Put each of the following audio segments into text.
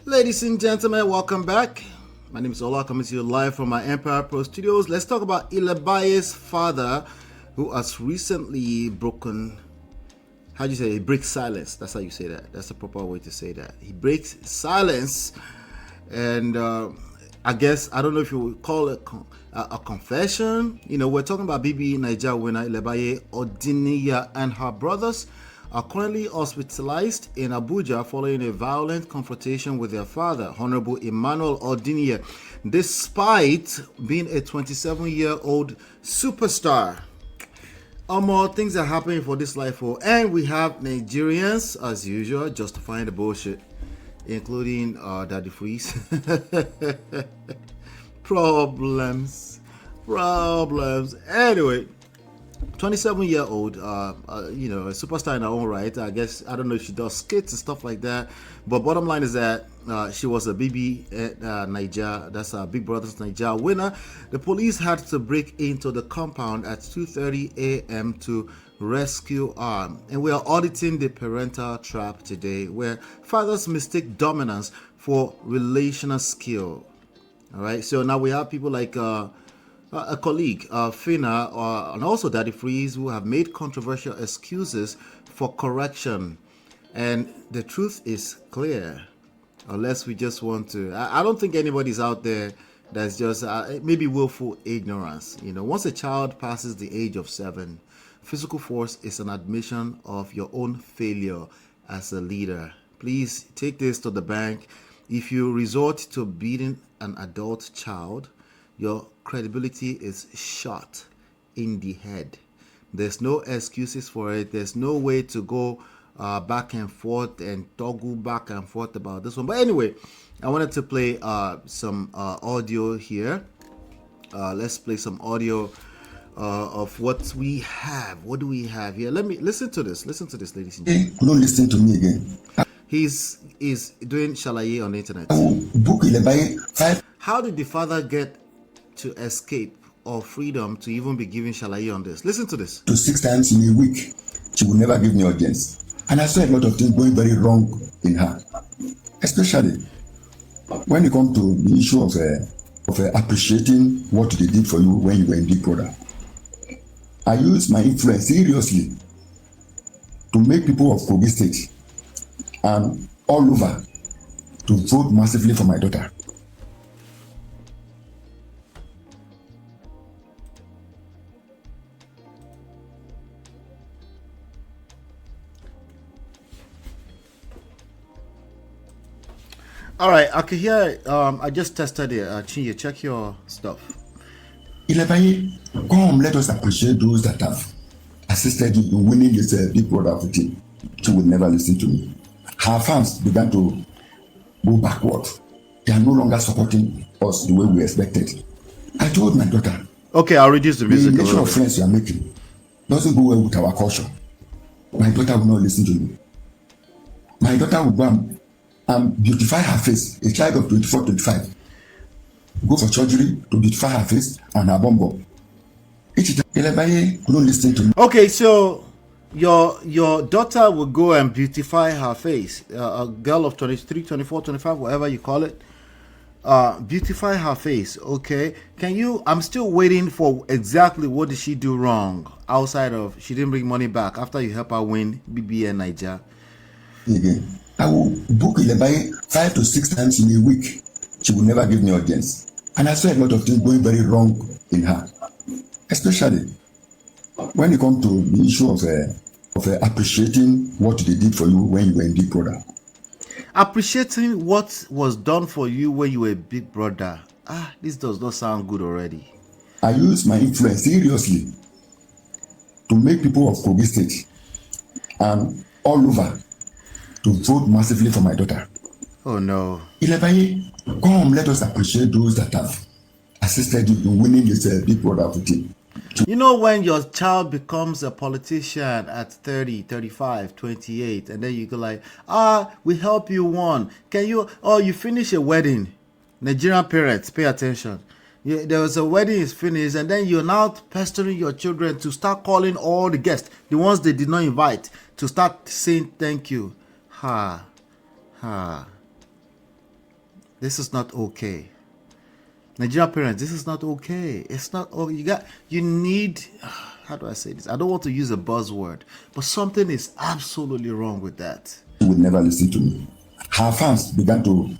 Ladies and gentlemen, welcome back. My name is Ola, coming to you live from my Empire Pro Studios. Let's talk about ILEBAYE'S father, who has recently broken, how do you say, he breaks silence. That's how you say that. That's the proper way to say that. He breaks silence, and I guess, I don't know if you would call it a confession. You know, we're talking about BB Niger winner ILEBAYE Odiniya and her brothers are currently hospitalized in Abuja following a violent confrontation with their father, Honorable Emmanuel Odiniya, despite being a 27-year-old superstar. More things are happening for this life, and we have Nigerians, as usual, justifying the bullshit, including Daddy Freeze. Problems. Anyway, 27-year-old, a superstar in her own right. I guess, I don't know if she does skits and stuff like that. But bottom line is that she was a BB Niger, that's a Big Brothers Niger winner. The police had to break into the compound at 2:30 a.m. to rescue her. And we are auditing the parental trap today, where fathers mistake dominance for relational skill. All right, so now we have people like a colleague, Fina, and also Daddy Freeze, who have made controversial excuses for correction. And the truth is clear, unless we just want to. I don't think anybody's out there that's just maybe willful ignorance. You know, once a child passes the age of 7, physical force is an admission of your own failure as a leader. Please take this to the bank. If you resort to beating an adult child, your credibility is shot in the head. There's no excuses for it. There's no way to go back and forth and toggle back and forth about this one. But anyway, I wanted to play some audio here. Let's play some audio of what we have. What do we have here? Let me listen to this. Listen to this, ladies and gentlemen. Don't listen to me again. He's doing shalaye on the internet. Book ILEBAYE. How did the father get to escape or freedom to even be giving shalaye on this? Listen to this. To 6 times in a week, she will never give me audience. And I saw a lot of things going very wrong in her, especially when it comes to the issue of appreciating what they did for you when you were in Big Brother. I used my influence seriously to make people of Kogi State and all over to vote massively for my daughter. All right, I can hear. I just tested it. Chinye, check your stuff. ILEBAYE, come, let us appreciate those that have assisted you in winning this Big Brother voting. She would never listen to me. Her fans began to go backward. They are no longer supporting us the way we expected. I told my daughter, okay, I'll reduce the music. The nature of friends you are making doesn't go well with our culture. My daughter will not listen to you. My daughter will go and beautify her face. A child of 24, 25 go for surgery to beautify her face and her bum bum. ILEBAYE couldn't listen to me. Okay, so your daughter will go and beautify her face. A girl of 23, 24, 25, whatever you call it, beautify her face. Okay, can you? I'm still waiting for exactly what did she do wrong outside of she didn't bring money back after you help her win BBN Niger. Again, I will book ILEBAYE 5 to 6 times in a week. She will never give me audience. And I saw a lot of things going very wrong in her, especially when it comes to the issue of appreciating what they did for you when you were in Big Brother. Appreciating what was done for you when you were a Big Brother. This does not sound good already. I use my influence seriously to make people of Kogi State and all over to vote massively for my daughter. Oh no. ILEBAYE, come, let us appreciate those that have assisted you in winning this Big Brother voting. You know, when your child becomes a politician at 30, 35, 28, and then you go like, we help you won. Can you, you finish a wedding. Nigerian parents, pay attention. There was a wedding is finished, and then you're now pestering your children to start calling all the guests, the ones they did not invite, to start saying thank you. This is not okay. Nigerian parents, this is not okay. It's not. Oh, you need. How do I say this? I don't want to use a buzzword, but something is absolutely wrong with that. She would never listen to me. Her fans began to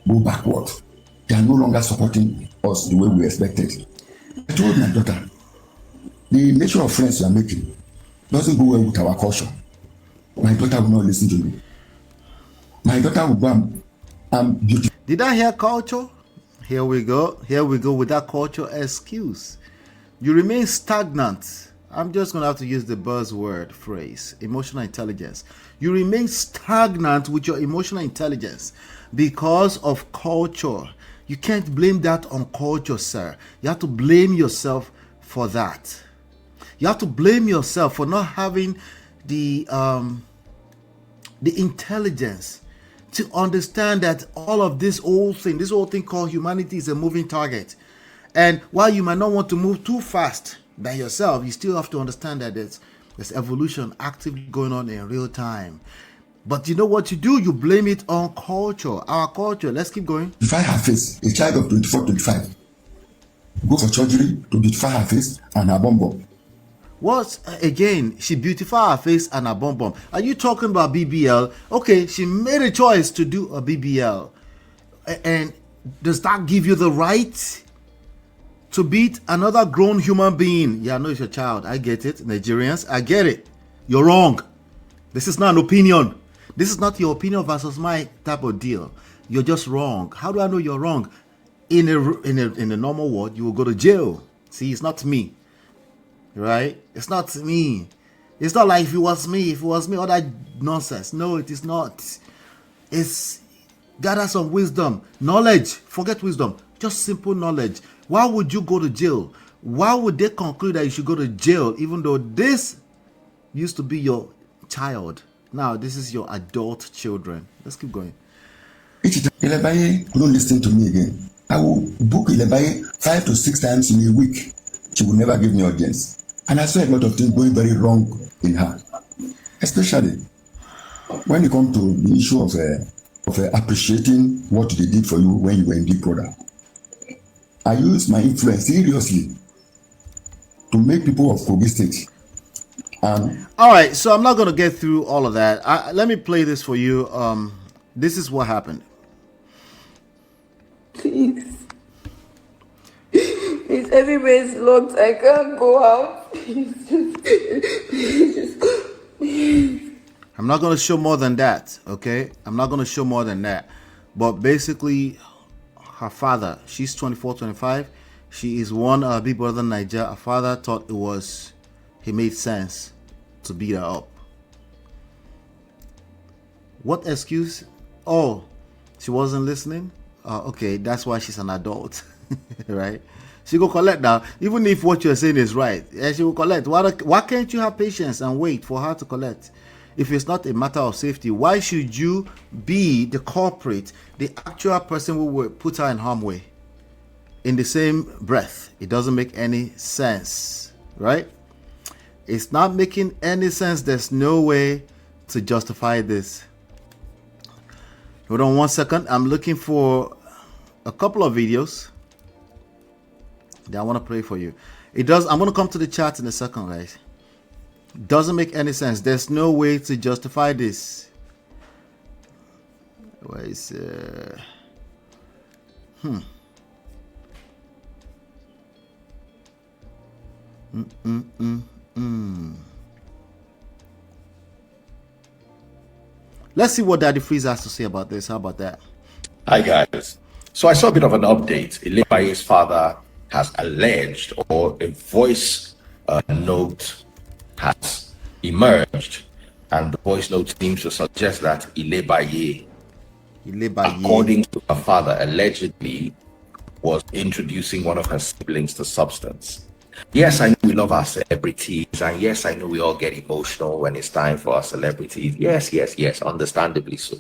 go backward. They are no longer supporting us the way we expected. I told my daughter, the nature of friends you are making doesn't go well with our culture. My daughter will not listen to me. My daughter will go and beautiful. Did I hear culture? Here we go. Here we go with that culture excuse. You remain stagnant. I'm just going to have to use the buzzword phrase, emotional intelligence. You remain stagnant with your emotional intelligence because of culture. You can't blame that on culture, sir. You have to blame yourself for that. You have to blame yourself for not having the intelligence to understand that all of this whole thing called humanity is a moving target. And while you might not want to move too fast by yourself, you still have to understand that there's evolution actively going on in real time. But you know what you do? You blame it on culture, our culture. Let's keep going. If I have face, a child of 24, 25, go for surgery to beautify her face and her bum bum. What? Again, she beautified her face and her bum bum. Are you talking about BBL? Okay, she made a choice to do a BBL. And does that give you the right to beat another grown human being? Yeah, I know it's your child. I get it. Nigerians, I get it. You're wrong. This is not an opinion. This is not your opinion versus my type of deal. You're just wrong. How do I know you're wrong? In a normal world, you will go to jail. See, it's not me. Right? It's not me. It's not like if it was me, all that nonsense. No, it is not. It's gather some wisdom, knowledge. Forget wisdom, just simple knowledge. Why would you go to jail? Why would they conclude that you should go to jail even though this used to be your child? Now this is your adult children. Let's keep going. Ilebaye will not listen to me again. I will book Ilebaye 5 to 6 times in a week. She will never give me audience. And I saw a lot of things going very wrong in her, especially when it comes to the issue of appreciating what they did for you when you were in Big Brother. I use my influence seriously to make people of Kogi State. All right, so I'm not going to get through all of that. Let me play this for you. This is what happened. Please. Please, everywhere's locked. I can't go out. Please. I'm not going to show more than that, okay? I'm not going to show more than that. But basically, her father, she's 24, 25. She is one Big Brother Niger. Her father thought he made sense to beat her up. What excuse? Oh, she wasn't listening? Okay, that's why she's an adult, right? She will collect now. Even if what you're saying is right, she will collect. Why can't you have patience and wait for her to collect? If it's not a matter of safety, why should you be the culprit, the actual person who will put her in harm's way? In the same breath, it doesn't make any sense, right? It's not making any sense. There's no way to justify this. Hold on 1 second. I'm looking for a couple of videos that I want to play for you. I'm going to come to the chat in a second, guys. Doesn't make any sense. There's no way to justify this. Where is Let's see what Daddy Freeze has to say about this. How about that? Hi guys. So I saw a bit of an update. ILEBAYE'S father has alleged, or a voice note has emerged, and the voice note seems to suggest that ILEBAYE, according to her father, allegedly was introducing one of her siblings to substance. Yes, I know we love our celebrities, and yes, I know we all get emotional when it's time for our celebrities. Yes, understandably so.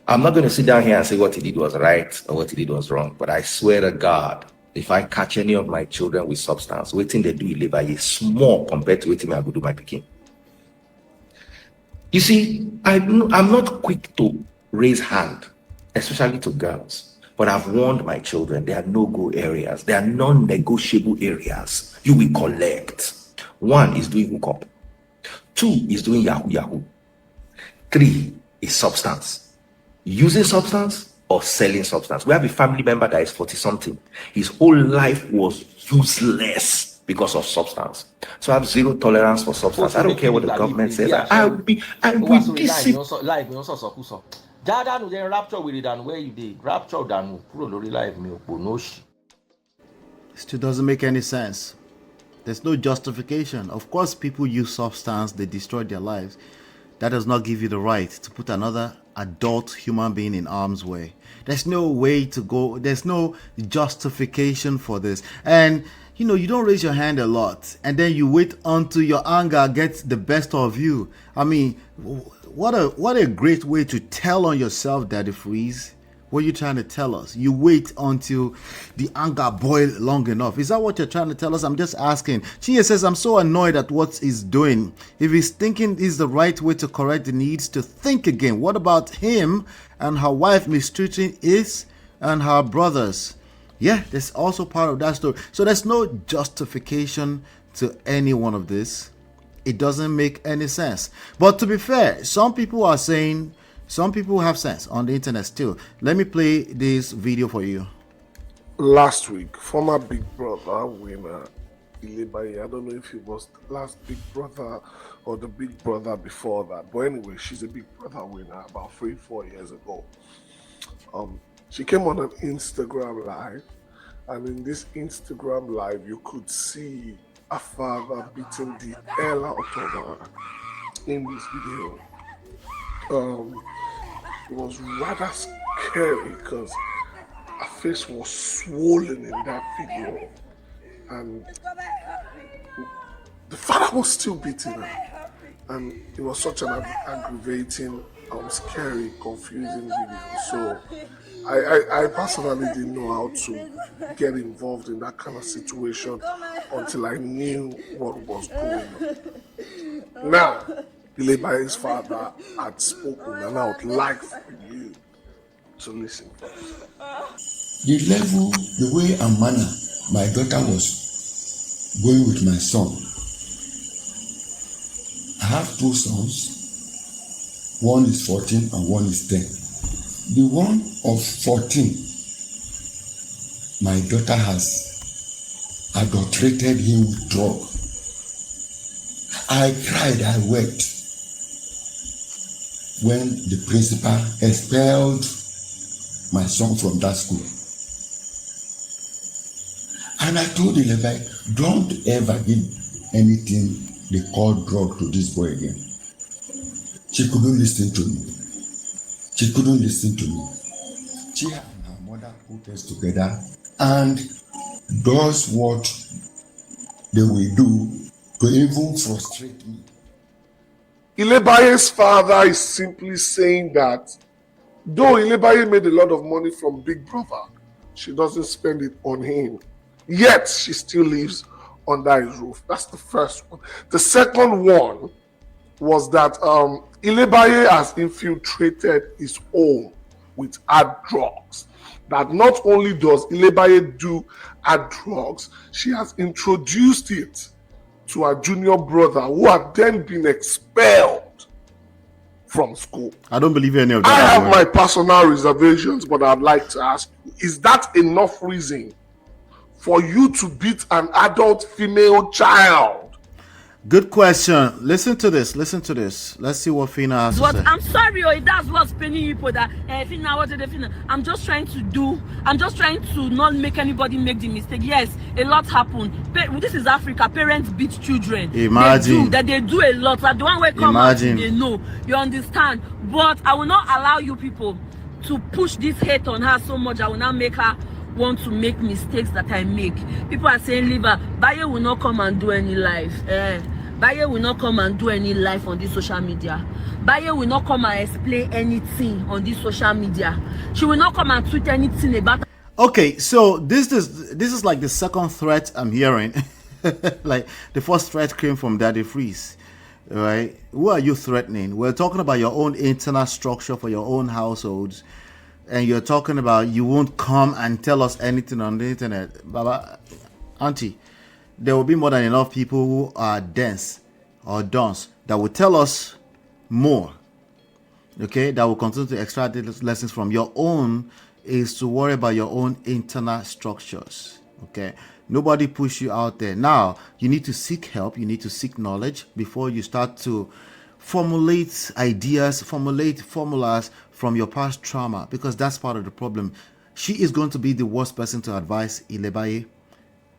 I'm not going to sit down here and say what he did was right or what he did was wrong, but I swear to God, if I catch any of my children with substance, waiting they do ILEBAYE small compared to waiting I go do my picking. You see, I'm not quick to raise hand especially to girls. But I've warned my children, there are no-go areas. There are non-negotiable areas. You will collect. 1 is doing hookup. 2 is doing Yahoo Yahoo. 3 is substance. Using substance or selling substance. We have a family member that is 40-something. His whole life was useless because of substance. So I have zero tolerance for substance. I don't care what the government says. I will be disciplined. Jada no then rapture with it and where you did rapture than kúrò lórí life mi ò no shi. Still doesn't make any sense. There's no justification. Of course, people use substance, they destroy their lives. That does not give you the right to put another adult human being in harm's way. There's no way to go. There's no justification for this. And you don't raise your hand a lot, and then you wait until your anger gets the best of you. I mean, what a great way to tell on yourself, Daddy Freeze. What are you trying to tell us? You wait until the anger boils long enough. Is that what you're trying to tell us? I'm just asking. Chinye says, I'm so annoyed at what he's doing. If he's thinking is the right way to correct, he needs to think again. What about him and her wife mistreating his and her brothers? Yeah, that's also part of that story. So there's no justification to any one of this. It doesn't make any sense. But to be fair, some people are saying, some people have sense on the internet still. Let me play this video for you. Last week, former Big Brother winner ILEBAYE, I don't know if it was the last Big Brother or the Big Brother before that, but anyway, she's a Big Brother winner about 3-4 years ago. She came on an Instagram live, and in this Instagram live, you could see a father beating the hell out of her in this video. It was rather scary because her face was swollen in that video, and the father was still beating her, and it was such an aggravating, scary, confusing video. So I personally didn't know how to get involved in that kind of situation until I knew what was going on. Now, ILEBAYE'S father had spoken, and I would like for you to listen first. The level, the way and manner my daughter was going with my son. I have 2 sons. One is 14 and one is 10. The one of 14, my daughter has adulterated him with drug. I cried, I wept when the principal expelled my son from that school. And I told ILEBAYE, don't ever give anything they call drug to this boy again. She couldn't listen to me. She couldn't listen to me. She and her mother put us together and does what they will do to even frustrate me. ILEBAYE'S father is simply saying that though ILEBAYE made a lot of money from Big Brother, she doesn't spend it on him. Yet she still lives under his roof. That's the first one. The second one was that ILEBAYE has infiltrated his home with hard drugs. That not only does ILEBAYE do hard drugs, she has introduced it to her junior brother, who had then been expelled from school. I don't believe any of that. I have my personal reservations, but I'd like to ask you, is that enough reason for you to beat an adult female child? Good question. Listen to this. Listen to this. Let's see what Fina has to say. I'm sorry, that's what's paining people. That Fina, what did Fina? I'm just trying to not make anybody make the mistake. Yes, a lot happened. This is Africa. Parents beat children. Imagine they do a lot. Like the one where come out, they know. You understand? But I will not allow you people to push this hate on her so much. I will not make her want to make mistakes that I make. People are saying, leave her. Baye will not come and do any life. Baye will not come and do any life on this social media. Baye will not come and explain anything on this social media. She will not come and tweet anything about. Okay, so this is like the second threat I'm hearing. Like the first threat came from Daddy Freeze, right? Who are you threatening? We're talking about your own internal structure for your own households. and you're talking about you won't come and tell us anything on the internet, Baba, Auntie, there will be more than enough people who are dense or dons that will tell us more. Okay, that will continue to extract lessons from your own is to worry about your own internal structures. Okay, nobody push you out there. Now you need to seek help, you need to seek knowledge before you start to formulate ideas, formulate formulas from your past trauma, because that's part of the problem. She is going to be the worst person to advise Ilebaye.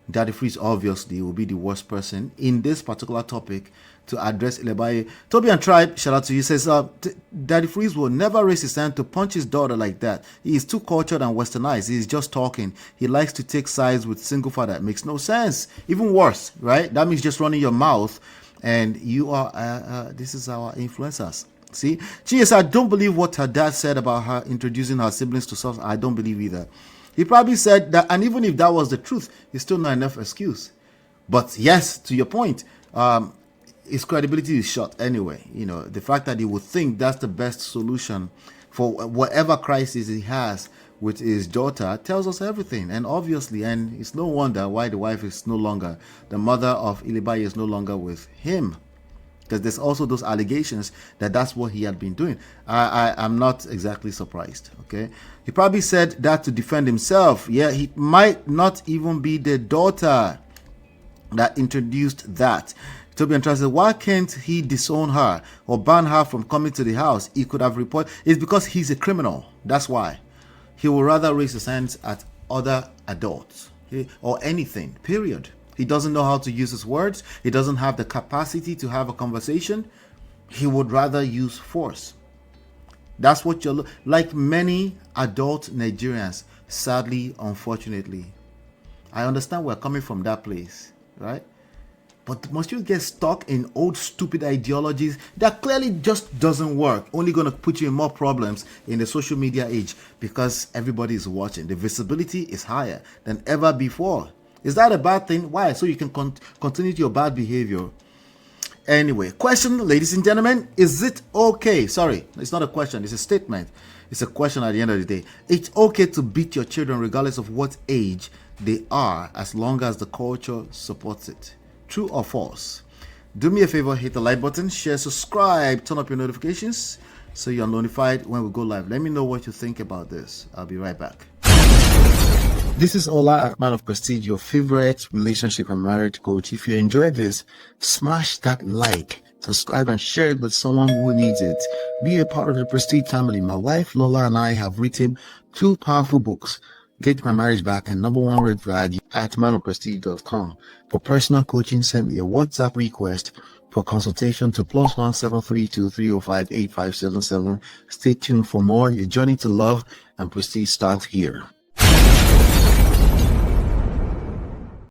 Daddy Freeze obviously will be the worst person in this particular topic to address Ilebaye. Toby and Tribe, shout out to you, says Daddy Freeze will never raise his hand to punch his daughter like that. He is too cultured and westernized. He's just talking. He likes to take sides with single father. It makes no sense. Even worse, right? That means just running your mouth, and you are this is our influencers. See, GS, I don't believe what her dad said about her introducing her siblings to stuff. I don't believe either. He probably said that, and even if that was the truth, it's still not enough excuse. But yes, to your point, his credibility is shot anyway. You know, the fact that he would think that's the best solution for whatever crisis he has with his daughter tells us everything. And obviously, and it's no wonder why the wife is no longer, the mother of Ilebaye is no longer with him. Because there's also those allegations that that's what he had been doing. I'm not exactly surprised, okay? He probably said that to defend himself. Yeah, he might not even be the daughter that introduced that. Toby and Trust said, why can't he disown her or ban her from coming to the house? He could have reported. It's because he's a criminal. That's why. He would rather raise his hands at other adults or anything, period. He doesn't know how to use his words. He doesn't have the capacity to have a conversation. He would rather use force. That's what you're like many adult Nigerians, sadly, unfortunately. I understand we're coming from that place, right? But must you get stuck in old stupid ideologies that clearly just doesn't work? Only going to put you in more problems in the social media age because everybody is watching. The visibility is higher than ever before. Is that a bad thing? Why? So you can continue your bad behavior. Anyway, question, ladies and gentlemen, is it okay? Sorry, it's not a question, it's a statement. It's a question at the end of the day. It's okay to beat your children regardless of what age they are as long as the culture supports it. True or false? Do me a favor, hit the like button, share, subscribe, turn up your notifications so you're notified when we go live. Let me know what you think about this. I'll be right back. This is Ola, man of Prestige, your favorite relationship and marriage coach. If you enjoyed this, smash that like, subscribe, and share it with someone who needs it. Be a part of the Prestige family. My wife Lola and I have written 2 powerful books, Get My Marriage Back and #1 Red Flag, at manofprestige.com. For personal coaching, send me a WhatsApp request for consultation to +1 732 305 8577. Stay tuned for more. Your journey to love and prestige starts here.